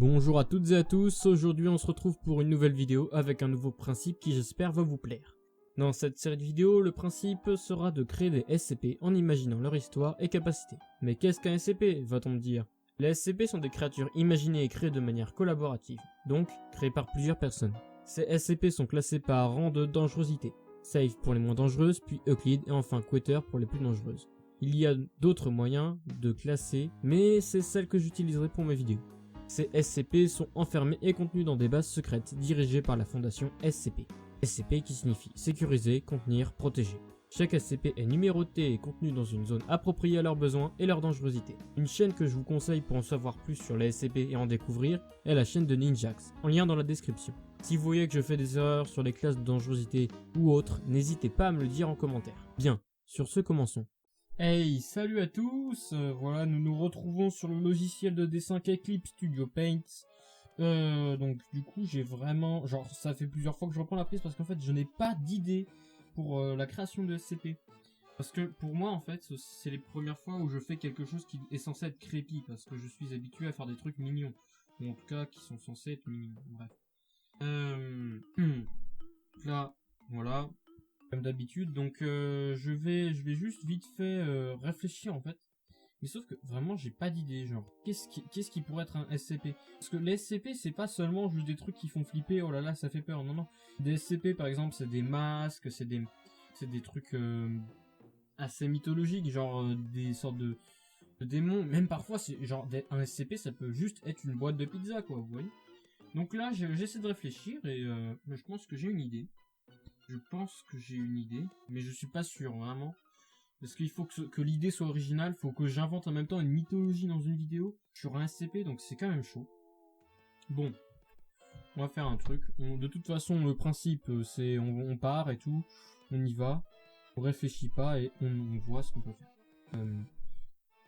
Bonjour à toutes et à tous, aujourd'hui on se retrouve pour une nouvelle vidéo avec un nouveau principe qui j'espère va vous plaire. Dans cette série de vidéos, le principe sera de créer des SCP en imaginant leur histoire et capacité. Mais qu'est-ce qu'un SCP, va-t-on me dire? Les SCP sont des créatures imaginées et créées de manière collaborative, donc créées par plusieurs personnes. Ces SCP sont classés par rang de dangerosité, Safe pour les moins dangereuses, puis Euclid et enfin Quater pour les plus dangereuses. Il y a d'autres moyens de classer, mais c'est celle que j'utiliserai pour mes vidéos. Ces SCP sont enfermés et contenus dans des bases secrètes dirigées par la fondation SCP. SCP qui signifie sécuriser, contenir, protéger. Chaque SCP est numéroté et contenu dans une zone appropriée à leurs besoins et leur dangerosité. Une chaîne que je vous conseille pour en savoir plus sur les SCP et en découvrir est la chaîne de Ninjax, en lien dans la description. Si vous voyez que je fais des erreurs sur les classes de dangerosité ou autres, n'hésitez pas à me le dire en commentaire. Bien, sur ce commençons. Hey, salut à tous, voilà, nous nous retrouvons sur le logiciel de dessin qu'Eclipse Studio Paint. Donc du coup j'ai vraiment, genre ça fait plusieurs fois que je reprends la prise parce qu'en fait je n'ai pas d'idée pour la création de SCP. Parce que pour moi en fait c'est les premières fois où je fais quelque chose qui est censé être créepy parce que je suis habitué à faire des trucs mignons. Ou en tout cas qui sont censés être mignons, bref. Là, voilà. Comme d'habitude, donc je vais juste vite fait réfléchir en fait. Mais sauf que vraiment j'ai pas d'idée, genre qu'est-ce qui pourrait être un SCP? Parce que les SCP c'est pas seulement juste des trucs qui font flipper, oh là là ça fait peur, non non. Des SCP par exemple c'est des masques, c'est des trucs assez mythologiques, genre des sortes de démons, même parfois c'est genre un SCP ça peut juste être une boîte de pizza quoi, vous voyez. Donc là j'essaie de réfléchir et je pense que j'ai une idée. Je pense que j'ai une idée, mais je suis pas sûr, vraiment. Parce qu'il faut que l'idée soit originale, faut que j'invente en même temps une mythologie dans une vidéo sur un SCP, donc c'est quand même chaud. Bon, on va faire un truc. De toute façon, le principe, c'est on part et tout, on y va, on réfléchit pas et on voit ce qu'on peut faire.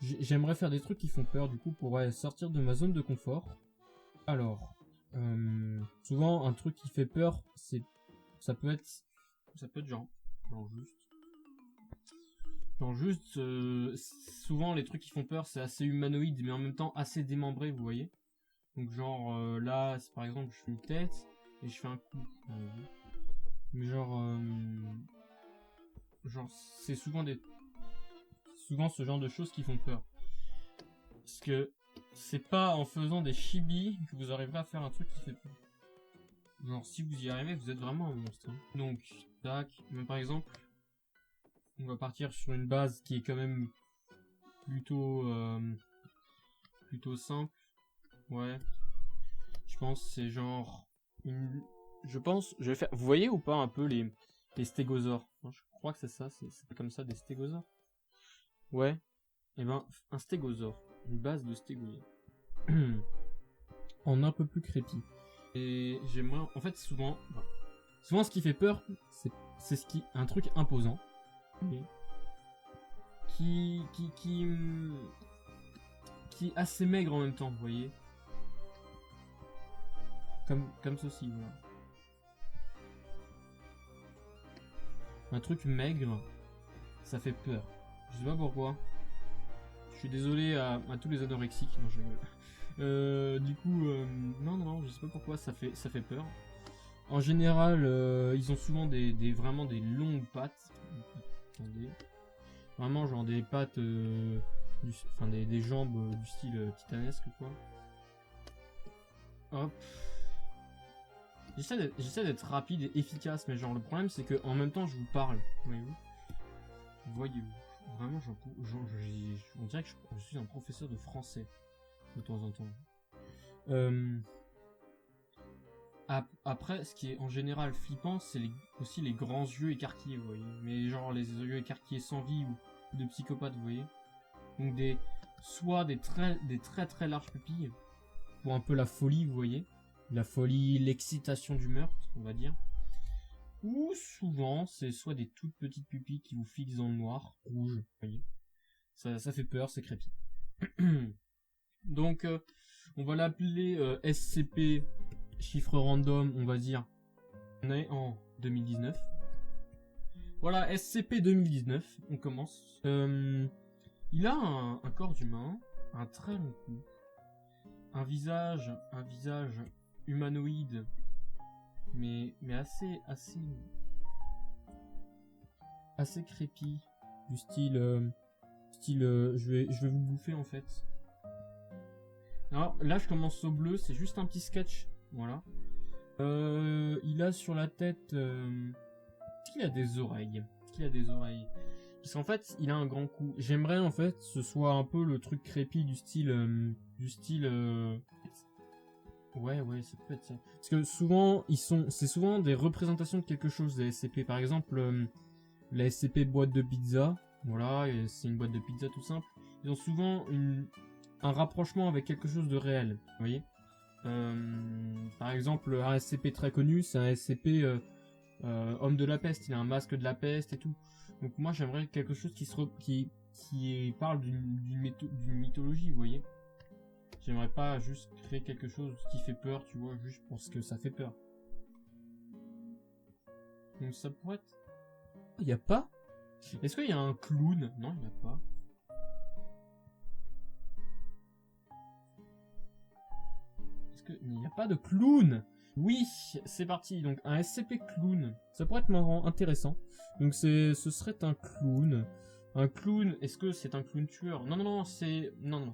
J'aimerais faire des trucs qui font peur, du coup, pour sortir de ma zone de confort. Alors, souvent, un truc qui fait peur, ça peut être genre juste souvent les trucs qui font peur c'est assez humanoïde mais en même temps assez démembré, vous voyez. Donc genre là c'est par exemple je fais une tête et je fais un coup, mais genre c'est souvent ce genre de choses qui font peur, parce que c'est pas en faisant des chibis que vous arriverez à faire un truc qui fait peur. Genre si vous y arrivez vous êtes vraiment un monstre, hein. Donc tac, mais par exemple on va partir sur une base qui est quand même plutôt simple. Ouais. Je pense c'est genre je pense je vais faire, vous voyez ou pas un peu les stégosaures? Je crois que c'est ça, c'est comme ça des stégosaures. Ouais. Et ben un stégosaure, une base de stégosaure. En un peu plus crépi. Et j'aimerais en fait souvent ce qui fait peur c'est un truc imposant. Qui est assez maigre en même temps, vous voyez. Comme ceci, voilà. Un truc maigre, ça fait peur. Je sais pas pourquoi. Je suis désolé à tous les anorexiques. Non, je rigole. Du coup, non, je sais pas pourquoi ça fait peur. En général, ils ont souvent vraiment des longues pattes. Attendez. Vraiment genre des pattes, des jambes du style titanesque quoi. Hop. J'essaie d'être rapide et efficace, mais genre le problème c'est que en même temps je vous parle. Voyez-vous. Vraiment on dirait que je suis un professeur de français de temps en temps. Après, ce qui est en général flippant, c'est aussi les grands yeux écarquillés, vous voyez. Mais genre les yeux écarquillés sans vie ou de psychopathe, vous voyez. Donc soit des très très larges pupilles, pour un peu la folie, vous voyez. La folie, l'excitation du meurtre, on va dire. Ou souvent, c'est soit des toutes petites pupilles qui vous fixent dans le noir, rouge, vous voyez. Ça fait peur, c'est créepy. Donc, on va l'appeler SCP, chiffre random, on va dire. On est en 2019. Voilà, SCP 2019, on commence. Il a un corps d'humain, un très long cou, un visage humanoïde, mais assez crépi, du style, je vais vous bouffer en fait. Alors là je commence au bleu, c'est juste un petit sketch, voilà. Il a sur la tête, est-ce qu'il a des oreilles? Parce qu'en fait, il a un grand cou. J'aimerais en fait ce soit un peu le truc crépi du style, ouais, ça peut être ça. Parce que souvent, c'est souvent des représentations de quelque chose, les SCP. Par exemple, la SCP boîte de pizza, voilà, et c'est une boîte de pizza tout simple. Ils ont souvent un rapprochement avec quelque chose de réel, vous voyez. Par exemple, un SCP très connu, c'est un SCP homme de la peste. Il a un masque de la peste et tout. Donc moi, j'aimerais quelque chose qui parle d'une mythologie, vous voyez. J'aimerais pas juste créer quelque chose qui fait peur, tu vois, juste parce que ça fait peur. Donc ça pourrait être... Il y a pas? Est-ce qu'il y a un clown? Non, il n'y a pas. Il n'y a pas de clown? Oui, c'est parti. Donc un SCP clown. Ça pourrait être marrant, intéressant. Donc ce serait un clown. Un clown, est-ce que c'est un clown tueur? Non, c'est... Non.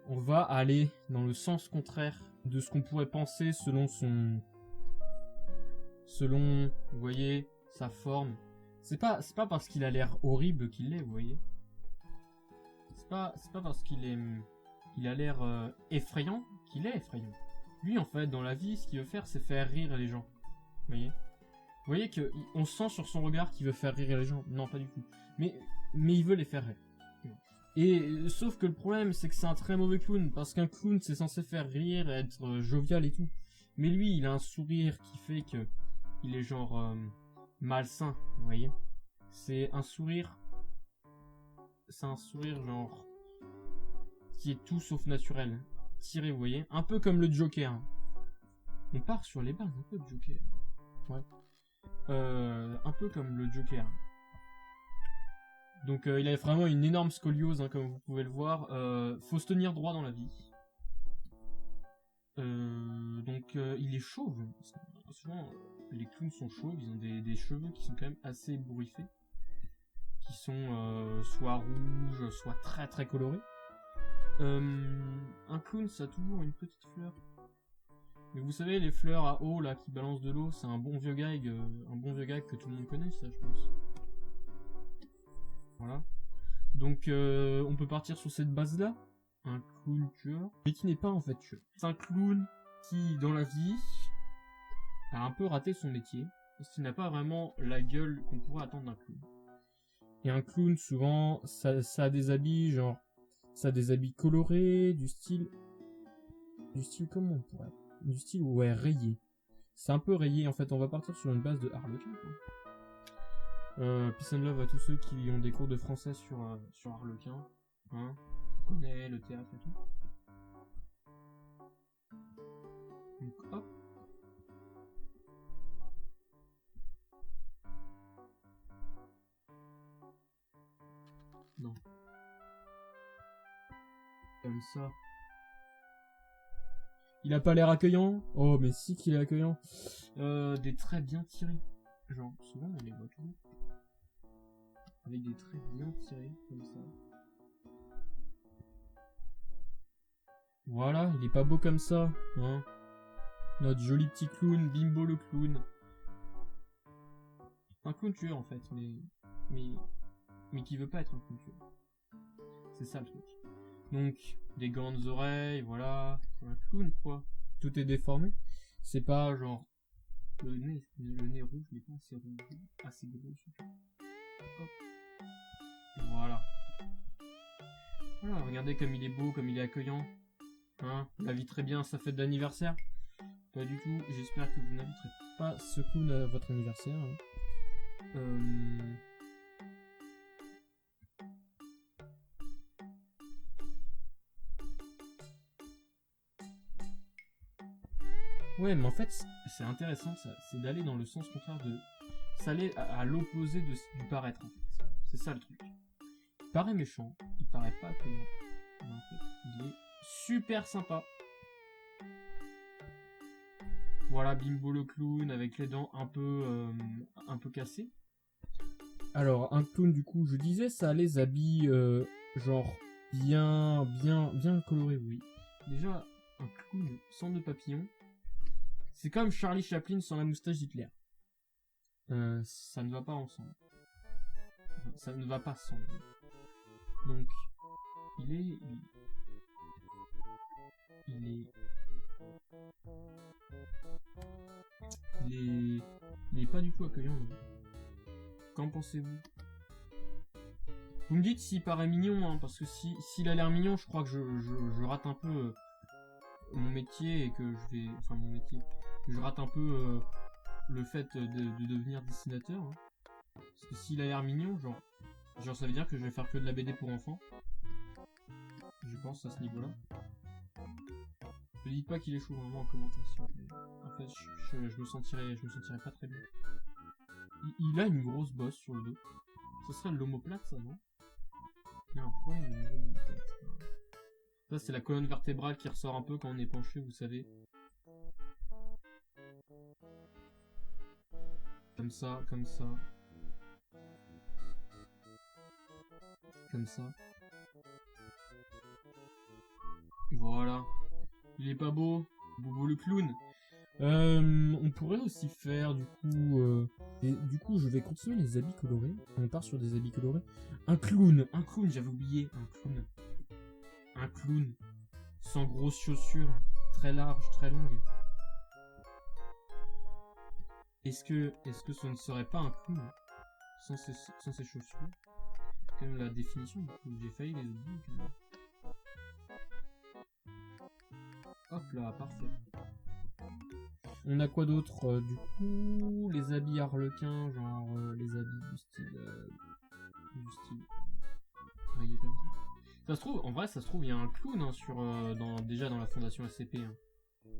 On va aller dans le sens contraire de ce qu'on pourrait penser selon vous voyez, sa forme. C'est pas parce qu'il a l'air horrible qu'il l'est, vous voyez. C'est pas parce il a l'air effrayant qu'il est effrayant. Lui, en fait, dans la vie, ce qu'il veut faire, c'est faire rire les gens. Vous voyez qu'on sent sur son regard qu'il veut faire rire les gens. Non, pas du tout. Mais il veut les faire rire. Et sauf que le problème, c'est que c'est un très mauvais clown. Parce qu'un clown, c'est censé faire rire, être jovial et tout. Mais lui, il a un sourire qui fait que il est genre malsain, vous voyez. C'est un sourire genre qui est tout sauf naturel. Tiré, vous voyez. Un peu comme le Joker. On part sur les bases un peu de Joker. Ouais. Un peu comme le Joker. Donc il a vraiment une énorme scoliose, hein, comme vous pouvez le voir. Faut se tenir droit dans la vie. Donc il est chauve. Souvent les clowns sont chauves, ils ont des cheveux qui sont quand même assez bourriffés. Qui sont soit rouges, soit très très colorés. Un clown, ça a toujours une petite fleur. Mais vous savez, les fleurs à eau là qui balancent de l'eau, c'est un bon vieux gag que tout le monde connaît, ça, je pense. Voilà. Donc, on peut partir sur cette base-là. Un clown tueur, mais qui n'est pas en fait tueur. C'est un clown qui, dans la vie, a un peu raté son métier, parce qu'il n'a pas vraiment la gueule qu'on pourrait attendre d'un clown. Et un clown, souvent, ça a des habits, genre, ça a des habits colorés, du style comment on pourrait, du style, ouais, rayé. C'est un peu rayé, en fait, on va partir sur une base de Harlequin, quoi. Peace and love à tous ceux qui ont des cours de français sur Harlequin, hein, on connaît le théâtre et tout. Donc, hop. Non. Comme ça. Il a pas l'air accueillant? Oh, mais si qu'il est accueillant. Des traits bien tirés. Genre, souvent on les voit toujours. Avec des traits bien tirés, comme ça. Voilà, il est pas beau comme ça, hein. Notre joli petit clown, Bimbo le clown. Un clown tueur en fait, mais qui veut pas être un clown tueur. C'est ça le truc. Donc, des grandes oreilles, voilà. Un clown quoi. Tout est déformé. C'est pas genre le nez rouge n'est pas assez rouge, assez gros. Hop. Voilà. Voilà, regardez comme il est beau, comme il est accueillant. Hein, la vie très bien sa fête d'anniversaire. Pas du tout, j'espère que vous n'inviterez pas ce clown à votre anniversaire. Hein. Ouais, mais en fait, c'est intéressant, ça, c'est d'aller dans le sens contraire de... Ça allait à l'opposé du paraître, en fait. C'est ça le truc. Il paraît méchant, il paraît pas accueillant. Mais en fait, il est super sympa. Voilà, Bimbo le clown avec les dents un peu cassées. Alors, un clown, du coup, je disais, ça a les habits, genre, bien colorés, oui. Déjà, un clown sans nœud papillon, c'est comme Charlie Chaplin sans la moustache d'Hitler. Ça ne va pas ensemble. Enfin, ça ne va pas ensemble. Donc, il est pas du tout accueillant. Qu'en pensez-vous? Vous me dites s'il paraît mignon, hein, parce que s'il a l'air mignon, je crois que je rate un peu mon métier et que je vais... Enfin, mon métier. Je rate un peu le fait de devenir dessinateur. Hein. Parce que s'il a l'air mignon, genre ça veut dire que je vais faire que de la BD pour enfants. Je pense à ce niveau-là. Ne dites pas qu'il est chaud vraiment en commentaire, s'il vous plaît. En fait, je me sentirais pas très bien. Il a une grosse bosse sur le dos. Ce serait l'omoplate, ça, non? Non, pourquoi il y a une omoplate? Ça, c'est la colonne vertébrale qui ressort un peu quand on est penché, vous savez. Comme ça, comme ça. Comme ça. Voilà. Il est pas beau, Bobo le clown. On pourrait aussi faire du coup... Et du coup, je vais continuer les habits colorés. On part sur des habits colorés. Un clown, j'avais oublié. Un clown. Sans grosses chaussures. Très larges, très longues. Est-ce que ce ne serait pas un clown sans ses chaussures? Quand même la définition, j'ai failli les oublier. Hop là, parfait. On a quoi d'autre? Du coup, les habits harlequins, genre les habits du style... Voyez comme ça. Ça se trouve, en vrai, ça se trouve, il y a un clown hein, déjà dans la fondation SCP. Hein.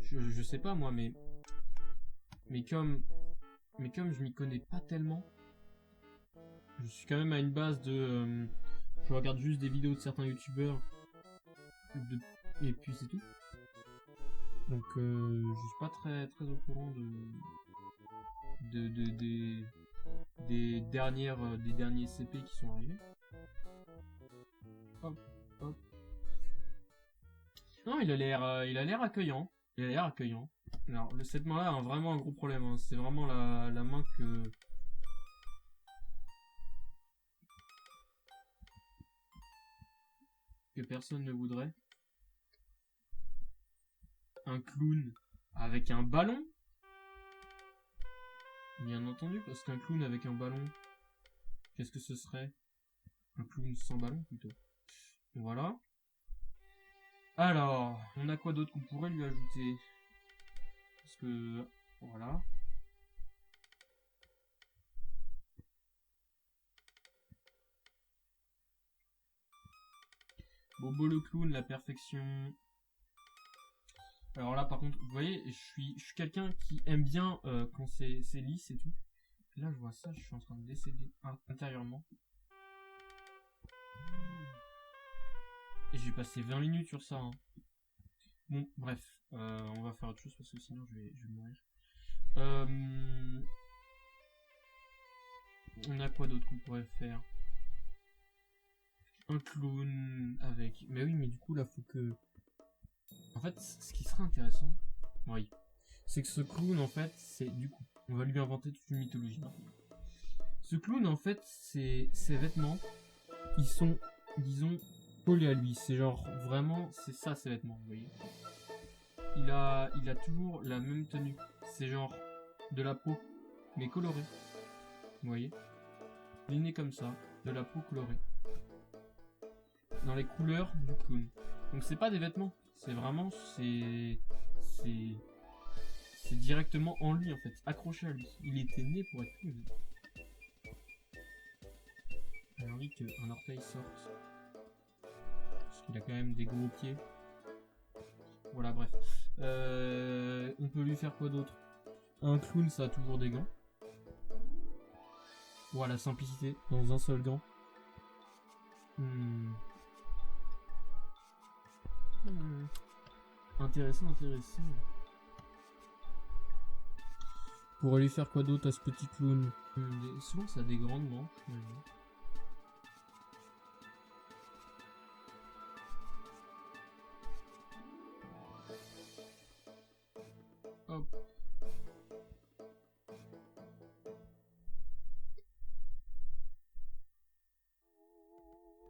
Je sais pas moi, mais comme je m'y connais pas tellement, je suis quand même à une base de... je regarde juste des vidéos de certains youtubeurs, et puis c'est tout. Donc je suis pas très au courant des derniers CP qui sont arrivés. Hop, hop. Non, il a l'air accueillant. Il a l'air accueillant. Alors, cette main-là a vraiment un gros problème. Hein. C'est vraiment la main que personne ne voudrait. Un clown avec un ballon? Bien entendu, parce qu'un clown avec un ballon, qu'est-ce que ce serait? Un clown sans ballon, plutôt. Voilà. Alors, on a quoi d'autre qu'on pourrait lui ajouter? Parce que... Voilà. Bobo le clown, la perfection. Alors là, par contre, vous voyez, je suis quelqu'un qui aime bien quand c'est lisse et tout. Là, je vois ça, je suis en train de décéder intérieurement. Et j'ai passé 20 minutes sur ça. Hein. Bon, bref, on va faire autre chose parce que sinon je vais mourir. On a quoi d'autre qu'on pourrait faire? Un clown avec... Mais oui, mais du coup, là, faut que... En fait, ce qui serait intéressant... Oui. C'est que ce clown, en fait, c'est... Du coup, on va lui inventer toute une mythologie. Ce clown, en fait, ses vêtements, ils sont, disons, collés à lui. C'est genre, vraiment, c'est ça, ses vêtements, vous voyez. Il a toujours la même tenue. C'est genre de la peau, mais colorée. Vous voyez? Il est né comme ça, de la peau colorée. Dans les couleurs du clown. Donc c'est pas des vêtements, c'est vraiment c'est directement en lui en fait, accroché à lui. Il était né pour être clown. J'ai envie qu'un orteil sorte. Parce qu'il a quand même des gros pieds. Voilà, bref. On peut lui faire quoi d'autre? Un clown, ça a toujours des gants. Voilà, simplicité dans un seul gant. Intéressant. pourrais lui faire quoi d'autre à ce petit clown? Souvent ça a des grandes branches. Hop.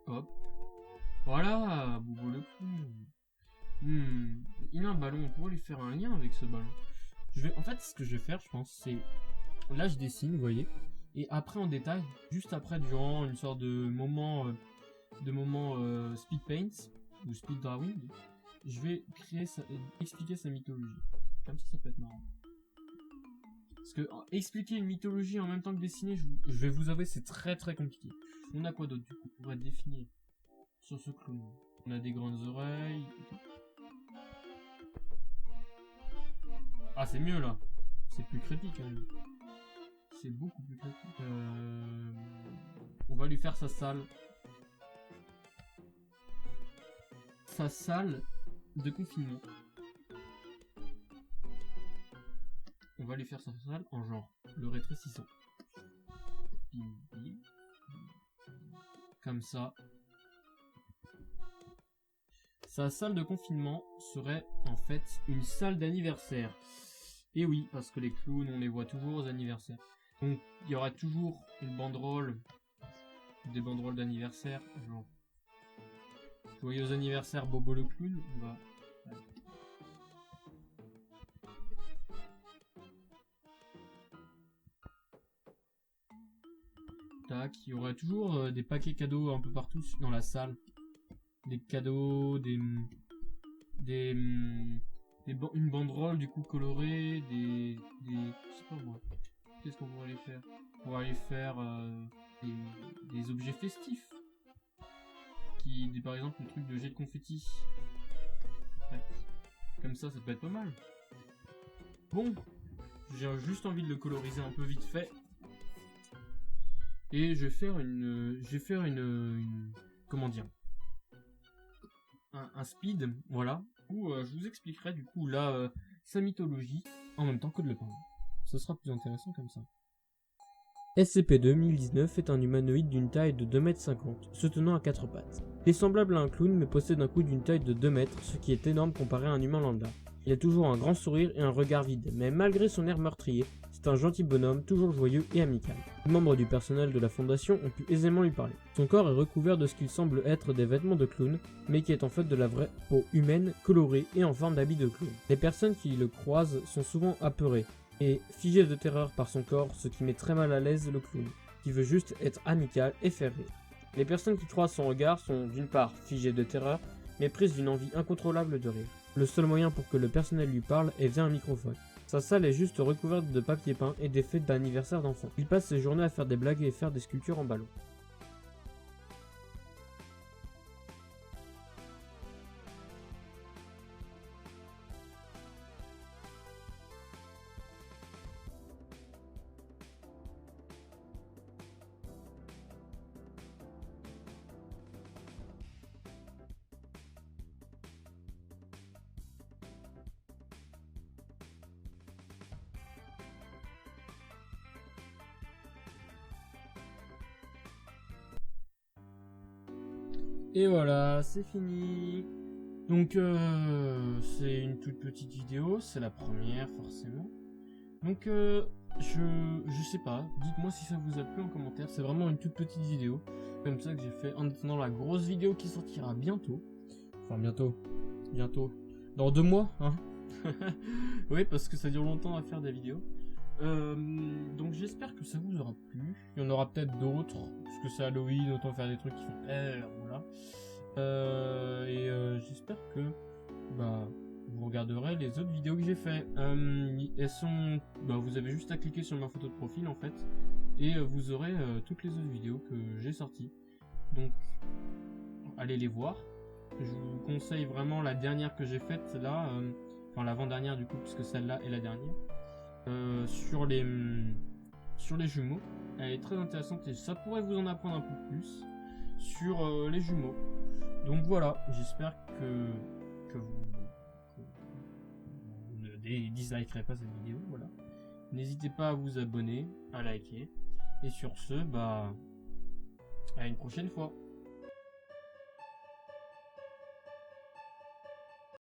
Hop. Voilà, Bobo le clown. Il a un ballon, on pourrait lui faire un lien avec ce ballon. En fait, ce que je vais faire, je pense, c'est... Là, je dessine, vous voyez. Et après, en détail, juste après, durant une sorte de moment... speed paint, ou speed drawing, je vais expliquer sa mythologie. Comme ça peut être marrant. Parce que expliquer une mythologie en même temps que dessiner, je vais vous avouer, c'est très très compliqué. On a quoi d'autre du coup? On va définir sur ce clown. On a des grandes oreilles. Ah, c'est mieux là. C'est plus créepy quand même. C'est beaucoup plus créepy. On va lui faire sa salle. Sa salle de confinement. On va lui faire sa salle en genre le rétrécissant. Comme ça. Sa salle de confinement serait en fait une salle d'anniversaire. Et oui, parce que les clowns, on les voit toujours aux anniversaires. Donc il y aura toujours une banderole, des banderoles d'anniversaire, genre joyeux anniversaire Bobo le clown. On va... Tac, il y aurait toujours des paquets cadeaux un peu partout dans la salle. Des cadeaux, une banderole du coup colorée, je sais pas moi. Qu'est-ce qu'on pourrait aller faire? On va aller faire des objets festifs. Par exemple, le truc de jet de confetti. Comme ça peut être pas mal. Bon, j'ai juste envie de le coloriser un peu vite fait. Et je vais faire comment dire, un speed, voilà, où je vous expliquerai du coup là sa mythologie en même temps que de le peindre. Ce sera plus intéressant comme ça. SCP-2019 est un humanoïde d'une taille de 2,50 m, se tenant à 4 pattes. Il est semblable à un clown mais possède un cou d'une taille de 2 mètres, ce qui est énorme comparé à un humain lambda. Il a toujours un grand sourire et un regard vide, mais malgré son air meurtrier, c'est un gentil bonhomme, toujours joyeux et amical. Les membres du personnel de la fondation ont pu aisément lui parler. Son corps est recouvert de ce qu'il semble être des vêtements de clown, mais qui est en fait de la vraie peau humaine, colorée et en forme d'habit de clown. Les personnes qui le croisent sont souvent apeurées et figées de terreur par son corps, ce qui met très mal à l'aise le clown, qui veut juste être amical et faire rire. Les personnes qui croisent son regard sont d'une part figées de terreur, mais prises d'une envie incontrôlable de rire. Le seul moyen pour que le personnel lui parle est via un microphone. Sa salle est juste recouverte de papier peint et des fêtes d'anniversaire d'enfants. Il passe ses journées à faire des blagues et faire des sculptures en ballon. Et voilà, c'est fini. Donc c'est une toute petite vidéo, c'est la première forcément. Donc je sais pas, dites-moi si ça vous a plu en commentaire, c'est vraiment une toute petite vidéo. Comme ça que j'ai fait en attendant la grosse vidéo qui sortira bientôt. Enfin bientôt. Dans 2 mois, hein. Oui, parce que ça dure longtemps à faire des vidéos. Donc j'espère que ça vous aura plu. Il y en aura peut-être d'autres, parce que c'est Halloween, autant faire des trucs qui font voilà. J'espère que vous regarderez les autres vidéos que j'ai fait. Elles sont, vous avez juste à cliquer sur ma photo de profil en fait, et vous aurez toutes les autres vidéos que j'ai sorties. Donc allez les voir. Je vous conseille vraiment la dernière que j'ai faite là, enfin l'avant-dernière du coup, puisque celle-là est la dernière. Sur les jumeaux, elle est très intéressante et ça pourrait vous en apprendre un peu plus sur les jumeaux. Donc voilà, j'espère que vous ne dislikerez pas cette vidéo, voilà. N'hésitez pas à vous abonner, à liker. Et sur ce, bah, à une prochaine fois.